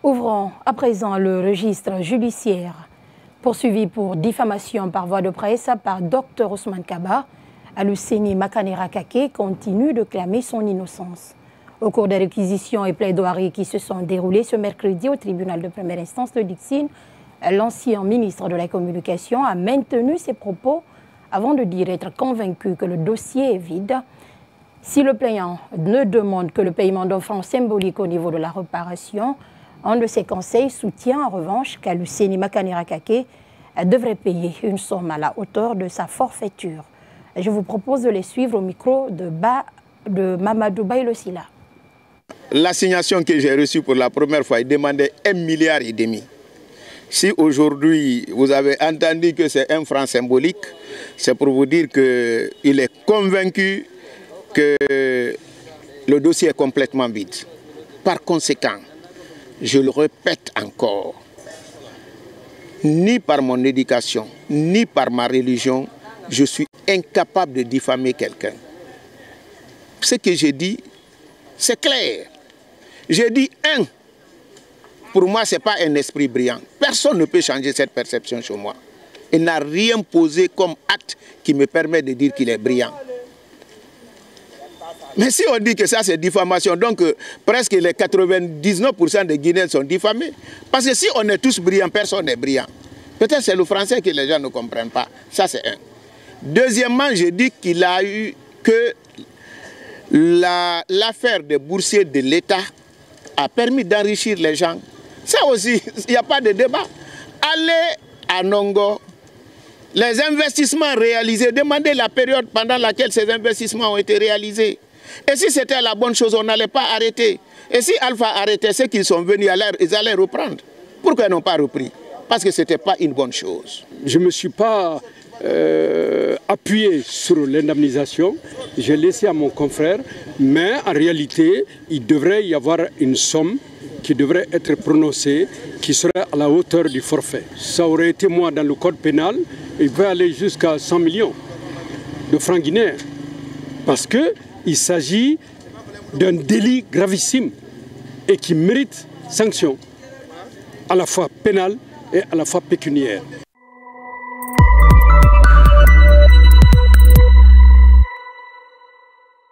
Ouvrons à présent le registre judiciaire. Poursuivi pour diffamation par voie de presse par Dr Ousmane Kaba, Aluseni Makanera Kake continue de clamer son innocence. Au cours des réquisitions et plaidoiries qui se sont déroulées ce mercredi au tribunal de première instance de Dixine, l'ancien ministre de la Communication a maintenu ses propos avant de dire être convaincu que le dossier est vide. Si le plaignant ne demande que le paiement d'un franc symbolique au niveau de la réparation, un de ses conseils soutient en revanche qu'Aluseni Makanera Kake devrait payer une somme à la hauteur de sa forfaiture. Je vous propose de les suivre au micro de Mamadou Baylosila. L'assignation que j'ai reçue pour la première fois, il demandait 1,5 milliard. Si aujourd'hui vous avez entendu que c'est un franc symbolique, c'est pour vous dire qu'il est convaincu que le dossier est complètement vide. Par conséquent, je le répète encore, ni par mon éducation, ni par ma religion, je suis incapable de diffamer quelqu'un. Ce que j'ai dit, c'est clair. J'ai dit pour moi, ce n'est pas un esprit brillant. Personne ne peut changer cette perception chez moi. Il n'a rien posé comme acte qui me permet de dire qu'il est brillant. Mais si on dit que ça c'est diffamation, donc presque les 99% des Guinéens sont diffamés. Parce que si on est tous brillants, personne n'est brillant. Peut-être c'est le français que les gens ne comprennent pas. Ça c'est un. Deuxièmement, je dis qu'il a eu que l'affaire des boursiers de l'État a permis d'enrichir les gens. Ça aussi, il n'y a pas de débat. Allez à Nongo, les investissements réalisés, demandez la période pendant laquelle ces investissements ont été réalisés. Et si c'était la bonne chose, on n'allait pas arrêter. Et si Alpha arrêtait ceux qui sont venus, ils allaient reprendre. Pourquoi ils n'ont pas repris? Parce que ce n'était pas une bonne chose. Je ne me suis pas appuyé sur l'indemnisation. J'ai laissé à mon confrère. Mais en réalité, il devrait y avoir une somme qui devrait être prononcée, qui serait à la hauteur du forfait. Ça aurait été moi dans le code pénal, il peut aller jusqu'à 100 millions de francs guinéens. Parce qu'il s'agit d'un délit gravissime et qui mérite sanction, à la fois pénale et à la fois pécuniaire.